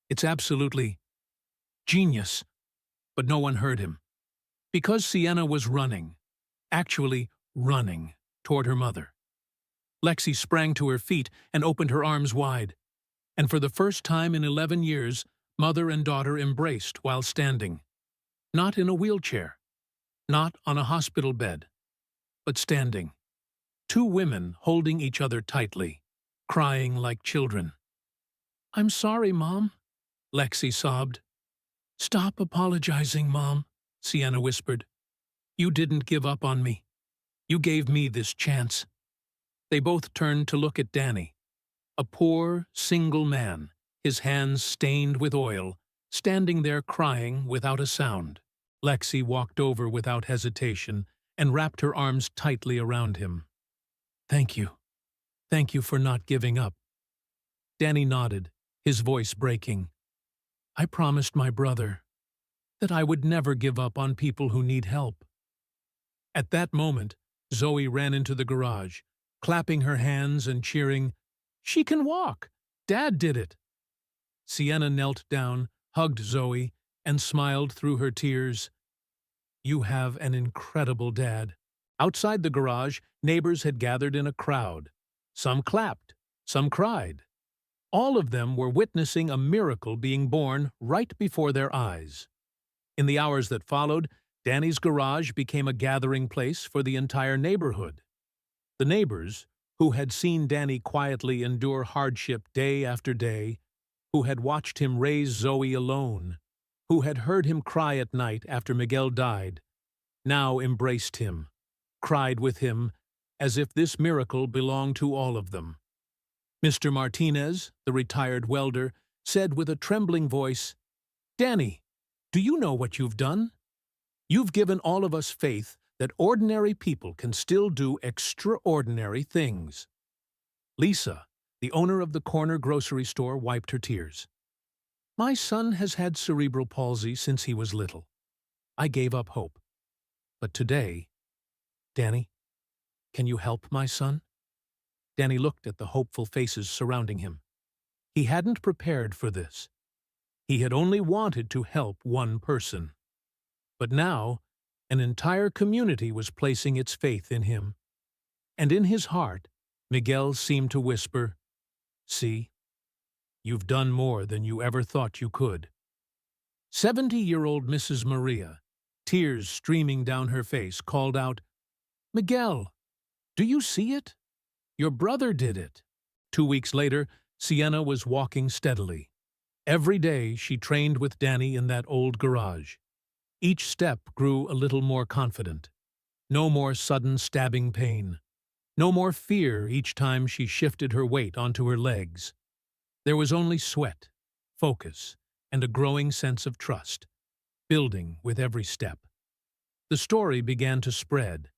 It's absolutely genius." But no one heard him. Because Sienna was running, actually running, toward her mother. Lexi sprang to her feet and opened her arms wide, and for the first time in 11 years, mother and daughter embraced while standing. Not in a wheelchair, not on a hospital bed, but standing. Two women holding each other tightly, crying like children. "I'm sorry, Mom," Lexi sobbed. "Stop apologizing, Mom," Sienna whispered. "You didn't give up on me. You gave me this chance." They both turned to look at Danny, a poor, single man, his hands stained with oil, standing there crying without a sound. Lexi walked over without hesitation and wrapped her arms tightly around him. "Thank you. Thank you for not giving up." Danny nodded, his voice breaking. "I promised my brother that I would never give up on people who need help." At that moment, Zoe ran into the garage, clapping her hands and cheering, "She can walk! Dad did it!" Sienna knelt down, hugged Zoe, and smiled through her tears. "You have an incredible dad." Outside the garage, neighbors had gathered in a crowd. Some clapped, some cried. All of them were witnessing a miracle being born right before their eyes. In the hours that followed, Danny's garage became a gathering place for the entire neighborhood. The neighbors, who had seen Danny quietly endure hardship day after day, who had watched him raise Zoe alone, who had heard him cry at night after Miguel died, now embraced him, cried with him, as if this miracle belonged to all of them. Mr. Martinez, the retired welder, said with a trembling voice, "Danny, do you know what you've done? You've given all of us faith that ordinary people can still do extraordinary things." Lisa, the owner of the corner grocery store, wiped her tears. "My son has had cerebral palsy since he was little. I gave up hope. But today, Danny, can you help my son?" Danny looked at the hopeful faces surrounding him. He hadn't prepared for this. He had only wanted to help one person. But now, an entire community was placing its faith in him. And in his heart, Miguel seemed to whisper, "See, you've done more than you ever thought you could." 70-year-old Mrs. Maria, tears streaming down her face, called out, "Miguel, do you see it? Your brother did it." 2 weeks later, Sienna was walking steadily. Every day she trained with Danny in that old garage. Each step grew a little more confident. No more sudden stabbing pain. No more fear each time she shifted her weight onto her legs. There was only sweat, focus, and a growing sense of trust, building with every step. The story began to spread,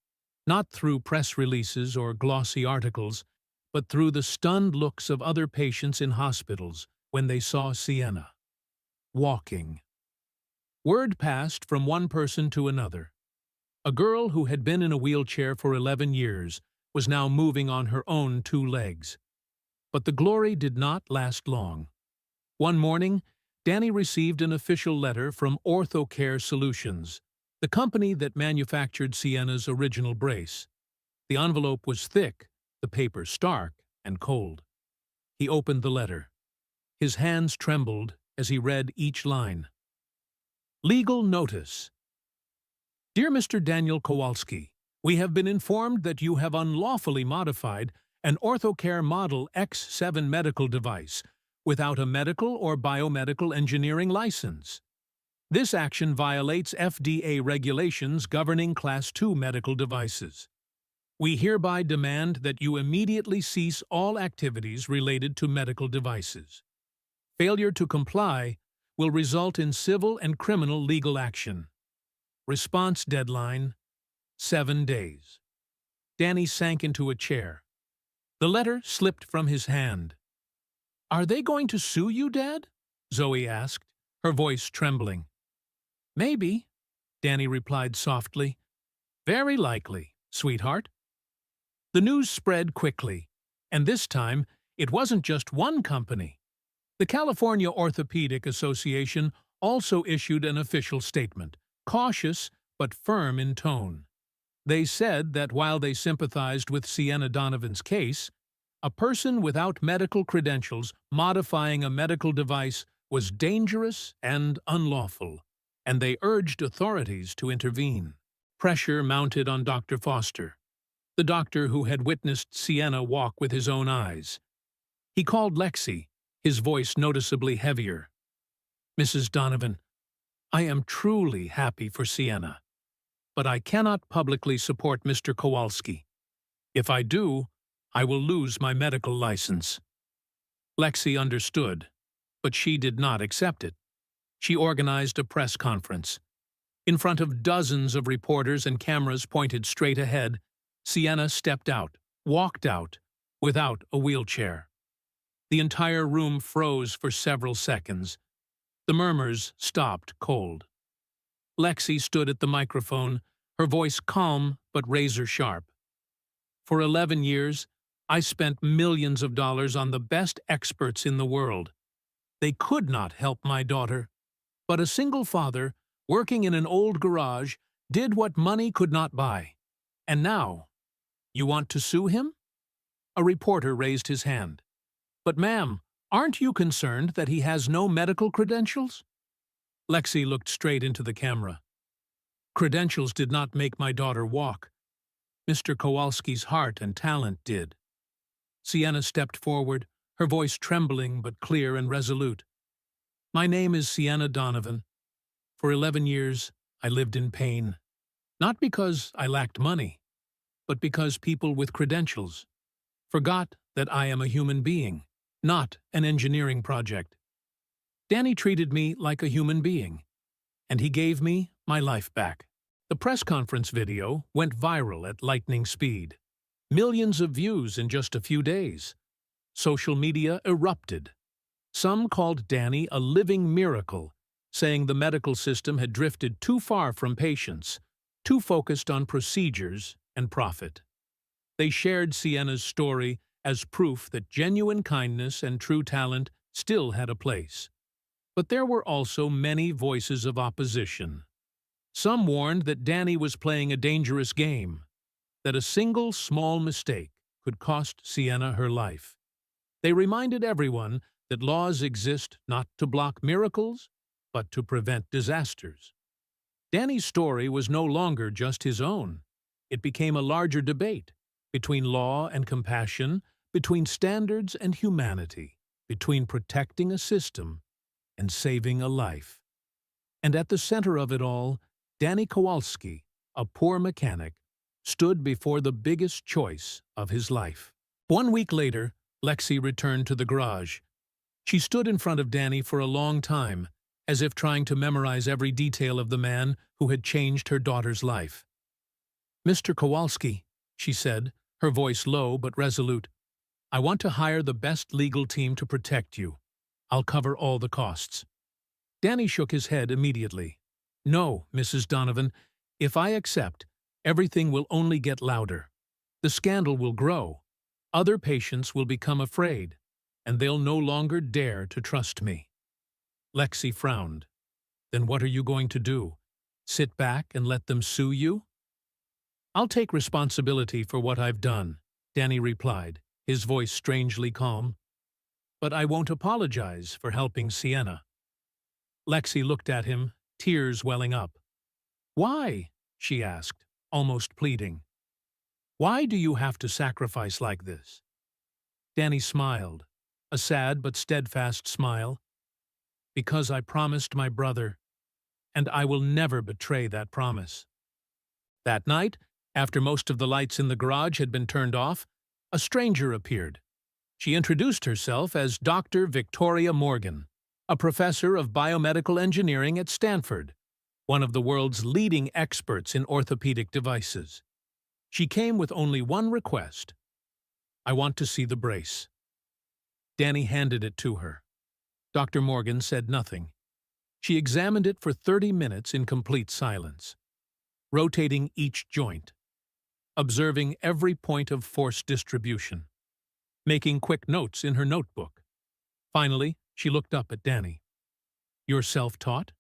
not through press releases or glossy articles, but through the stunned looks of other patients in hospitals when they saw Sienna walking. Word passed from one person to another. A girl who had been in a wheelchair for 11 years was now moving on her own 2 legs. But the glory did not last long. One morning, Danny received an official letter from OrthoCare Solutions, the company that manufactured Sienna's original brace. The envelope was thick, the paper stark and cold. He opened the letter. His hands trembled as he read each line. Legal notice. Dear Mr. Daniel Kowalski, we have been informed that you have unlawfully modified an OrthoCare Model X7 medical device without a medical or biomedical engineering license. This action violates FDA regulations governing Class II medical devices. We hereby demand that you immediately cease all activities related to medical devices. Failure to comply will result in civil and criminal legal action. Response deadline, 7 days. Danny sank into a chair. The letter slipped from his hand. Are they going to sue you, Dad? Zoe asked, her voice trembling. Maybe, Danny replied softly. Very likely, sweetheart. The news spread quickly, and this time it wasn't just one company. The California Orthopedic Association also issued an official statement, cautious but firm in tone. They said that while they sympathized with Sienna Donovan's case, a person without medical credentials modifying a medical device was dangerous and unlawful, and they urged authorities to intervene. Pressure mounted on Dr. Foster, the doctor who had witnessed Sienna walk with his own eyes. He called Lexi, his voice noticeably heavier. "Mrs. Donovan, I am truly happy for Sienna, but I cannot publicly support Mr. Kowalski. If I do, I will lose my medical license." Lexi understood, but she did not accept it. She organized a press conference. In front of dozens of reporters and cameras pointed straight ahead, Sienna stepped out, walked out, without a wheelchair. The entire room froze for several seconds. The murmurs stopped cold. Lexi stood at the microphone, her voice calm but razor-sharp. "For 11 years, I spent millions of dollars on the best experts in the world. They could not help my daughter. But a single father, working in an old garage, did what money could not buy. And now, you want to sue him?" A reporter raised his hand. "But ma'am, aren't you concerned that he has no medical credentials?" Lexi looked straight into the camera. "Credentials did not make my daughter walk. Mr. Kowalski's heart and talent did." Sienna stepped forward, her voice trembling but clear and resolute. "My name is Sienna Donovan. For 11 years, I lived in pain. Not because I lacked money, but because people with credentials forgot that I am a human being, not an engineering project. Danny treated me like a human being, and he gave me my life back." The press conference video went viral at lightning speed. Millions of views in just a few days. Social media erupted. Some called Danny a living miracle, saying the medical system had drifted too far from patients, too focused on procedures and profit. They shared Sienna's story as proof that genuine kindness and true talent still had a place. But there were also many voices of opposition. Some warned that Danny was playing a dangerous game, that a single small mistake could cost Sienna her life. They reminded everyone that laws exist not to block miracles, but to prevent disasters. Danny's story was no longer just his own. It became a larger debate between law and compassion, between standards and humanity, between protecting a system and saving a life. And at the center of it all, Danny Kowalski, a poor mechanic, stood before the biggest choice of his life. 1 week later, Lexi returned to the garage. She stood in front of Danny for a long time, as if trying to memorize every detail of the man who had changed her daughter's life. "Mr. Kowalski," she said, her voice low but resolute, "I want to hire the best legal team to protect you. I'll cover all the costs." Danny shook his head immediately. "No, Mrs. Donovan, if I accept, everything will only get louder. The scandal will grow. Other patients will become afraid, and they'll no longer dare to trust me." Lexi frowned. "Then what are you going to do? Sit back and let them sue you?" "I'll take responsibility for what I've done," Danny replied, his voice strangely calm. "But I won't apologize for helping Sienna." Lexi looked at him, tears welling up. "Why?" she asked, almost pleading. "Why do you have to sacrifice like this?" Danny smiled, a sad but steadfast smile. "Because I promised my brother, and I will never betray that promise." That night, after most of the lights in the garage had been turned off, a stranger appeared. She introduced herself as Dr. Victoria Morgan, a professor of biomedical engineering at Stanford, one of the world's leading experts in orthopedic devices. She came with only one request: "I want to see the brace." Danny handed it to her. Dr. Morgan said nothing. She examined it for 30 minutes in complete silence, rotating each joint, observing every point of force distribution, making quick notes in her notebook. Finally, she looked up at Danny. "You're self-taught?"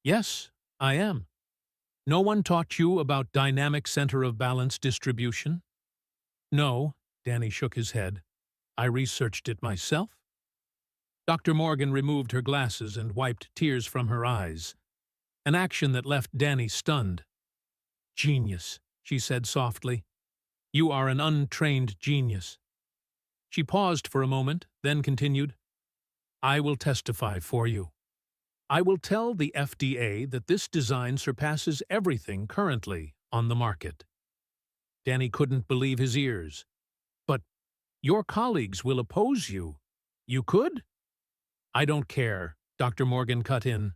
"Yes, I am." No one taught you about dynamic center of balance distribution? No, Danny shook his head. I researched it myself. Dr. Morgan removed her glasses and wiped tears from her eyes, an action that left Danny stunned. Genius, she said softly. You are an untrained genius. She paused for a moment, then continued, I will testify for you. I will tell the FDA that this design surpasses everything currently on the market. Danny couldn't believe his ears. But your colleagues will oppose you. You could? I don't care, Dr. Morgan cut in.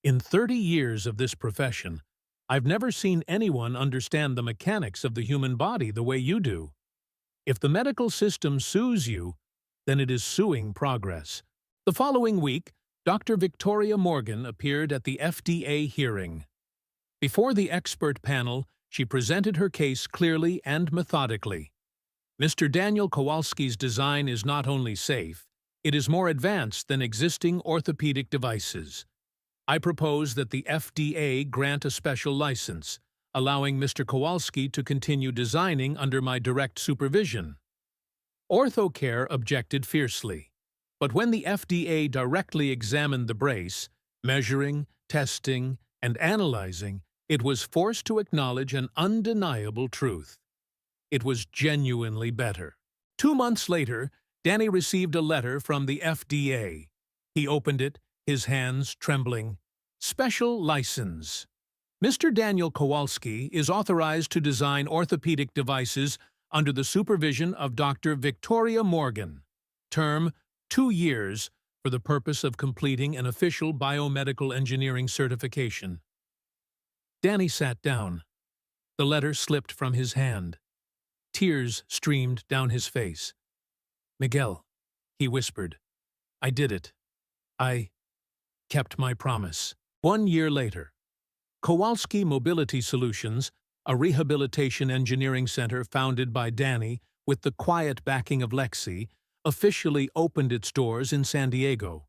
In 30 years of this profession, I've never seen anyone understand the mechanics of the human body the way you do. If the medical system sues you, then it is suing progress. The following week, Dr. Victoria Morgan appeared at the FDA hearing. Before the expert panel, she presented her case clearly and methodically. Mr. Daniel Kowalski's design is not only safe, it is more advanced than existing orthopedic devices. I propose that the FDA grant a special license, allowing Mr. Kowalski to continue designing under my direct supervision. OrthoCare objected fiercely. But when the FDA directly examined the brace, measuring, testing, and analyzing, it was forced to acknowledge an undeniable truth. It was genuinely better. 2 months later, Danny received a letter from the FDA. He opened it, his hands trembling. Special license. Mr. Daniel Kowalski is authorized to design orthopedic devices under the supervision of Dr. Victoria Morgan. Term 2 years for the purpose of completing an official biomedical engineering certification. Danny sat down. The letter slipped from his hand. Tears streamed down his face. Miguel, he whispered, I did it. I kept my promise. 1 year later, Kowalski Mobility Solutions, a rehabilitation engineering center founded by Danny with the quiet backing of Lexi, officially opened its doors in San Diego.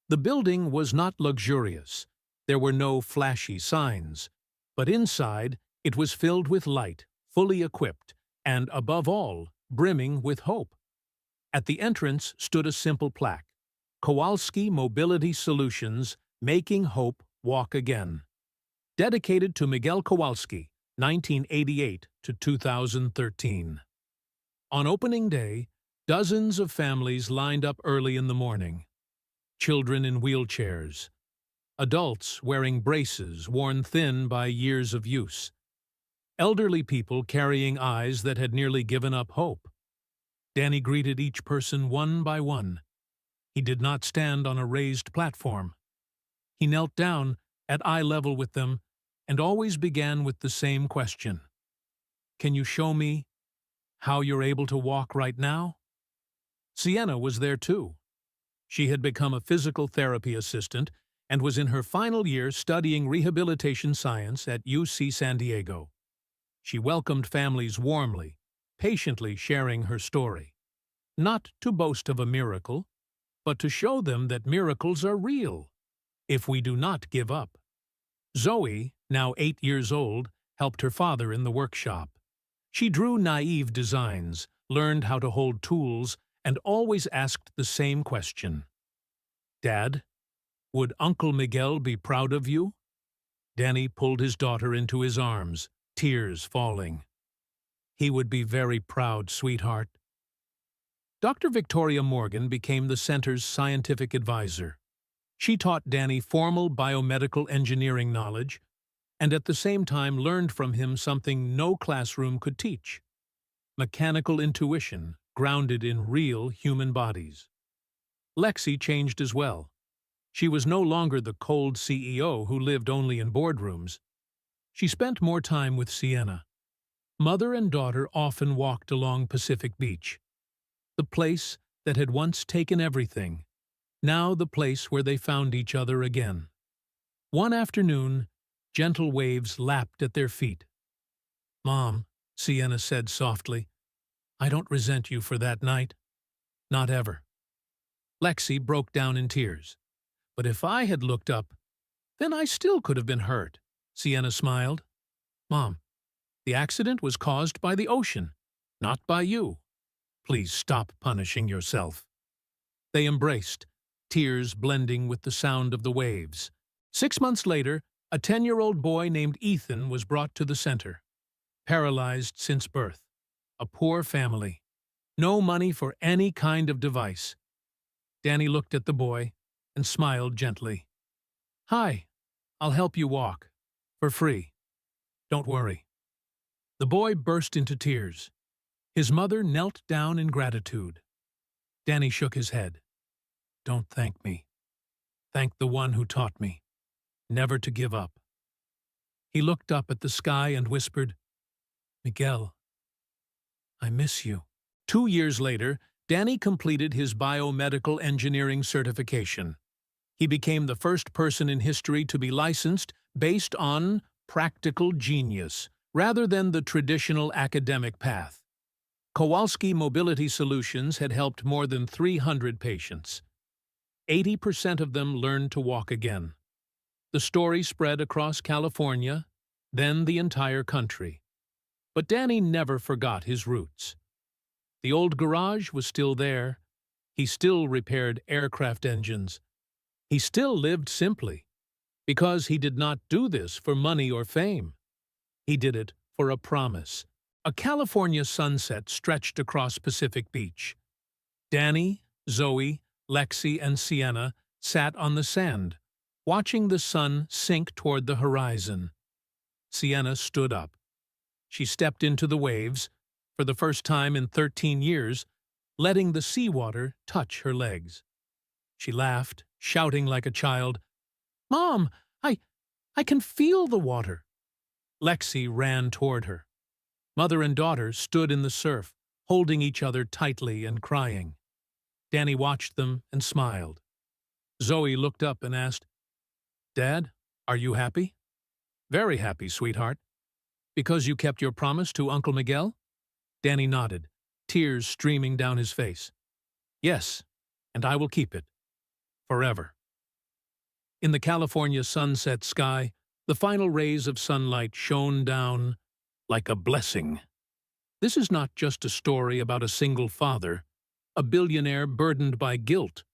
The building was not luxurious. There were no flashy signs. But inside, it was filled with light, fully equipped, and, above all, brimming with hope. At the entrance stood a simple plaque, Kowalski Mobility Solutions, Making Hope Walk Again. Dedicated to Miguel Kowalski, 1988 to 2013. On opening day, dozens of families lined up early in the morning. Children in wheelchairs. Adults wearing braces worn thin by years of use. Elderly people carrying eyes that had nearly given up hope. Danny greeted each person one by one. He did not stand on a raised platform. He knelt down at eye level with them and always began with the same question. Can you show me how you're able to walk right now? Sienna was there too. She had become a physical therapy assistant and was in her final year studying rehabilitation science at UC San Diego. She welcomed families warmly, patiently sharing her story. Not to boast of a miracle, but to show them that miracles are real, if we do not give up. Zoe, now 8 years old, helped her father in the workshop. She drew naive designs, learned how to hold tools, and always asked the same question. Dad, would Uncle Miguel be proud of you? Danny pulled his daughter into his arms, tears falling. He would be very proud, sweetheart. Dr. Victoria Morgan became the center's scientific advisor. She taught Danny formal biomedical engineering knowledge and at the same time learned from him something no classroom could teach: mechanical intuition grounded in real human bodies. Lexi changed as well. She was no longer the cold CEO who lived only in boardrooms. She spent more time with Sienna. Mother and daughter often walked along Pacific Beach, the place that had once taken everything, now the place where they found each other again. One afternoon, gentle waves lapped at their feet. Mom, Sienna said softly, I don't resent you for that night. Not ever. Lexi broke down in tears. But if I had looked up, then I still could have been hurt. Sienna smiled. Mom, the accident was caused by the ocean, not by you. Please stop punishing yourself. They embraced, tears blending with the sound of the waves. 6 months later, a 10-year-old boy named Ethan was brought to the center, paralyzed since birth. A poor family. No money for any kind of device. Danny looked at the boy and smiled gently. Hi, I'll help you walk. For free. Don't worry. The boy burst into tears. His mother knelt down in gratitude. Danny shook his head. Don't thank me. Thank the one who taught me never to give up. He looked up at the sky and whispered, Miguel, I miss you. 2 years later, Danny completed his biomedical engineering certification. He became the first person in history to be licensed based on practical genius, rather than the traditional academic path. Kowalski Mobility Solutions had helped more than 300 patients. 80% of them learned to walk again. The story spread across California, then the entire country. But Danny never forgot his roots. The old garage was still there. He still repaired aircraft engines. He still lived simply, because he did not do this for money or fame. He did it for a promise. A California sunset stretched across Pacific Beach. Danny, Zoe, Lexi, and Sienna sat on the sand, watching the sun sink toward the horizon. Sienna stood up. She stepped into the waves, for the first time in 13 years, letting the seawater touch her legs. She laughed, shouting like a child, Mom, I can feel the water. Lexi ran toward her. Mother and daughter stood in the surf, holding each other tightly and crying. Danny watched them and smiled. Zoe looked up and asked, Dad, are you happy? Very happy, sweetheart. Because you kept your promise to Uncle Miguel? Danny nodded, tears streaming down his face. Yes, and I will keep it. Forever. In the California sunset sky, the final rays of sunlight shone down like a blessing. This is not just a story about a single father, a billionaire burdened by guilt,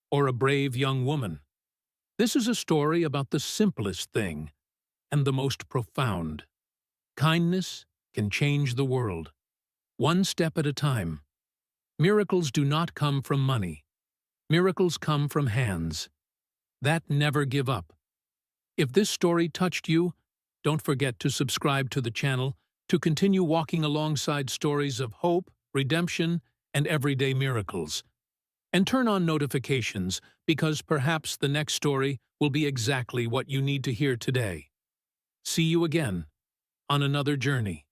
or a brave young woman. This is a story about the simplest thing and the most profound. Kindness can change the world, one step at a time. Miracles do not come from money. Miracles come from hands that never give up. If this story touched you, don't forget to subscribe to the channel to continue walking alongside stories of hope, redemption, and everyday miracles. And turn on notifications, because perhaps the next story will be exactly what you need to hear today. See you again on another journey.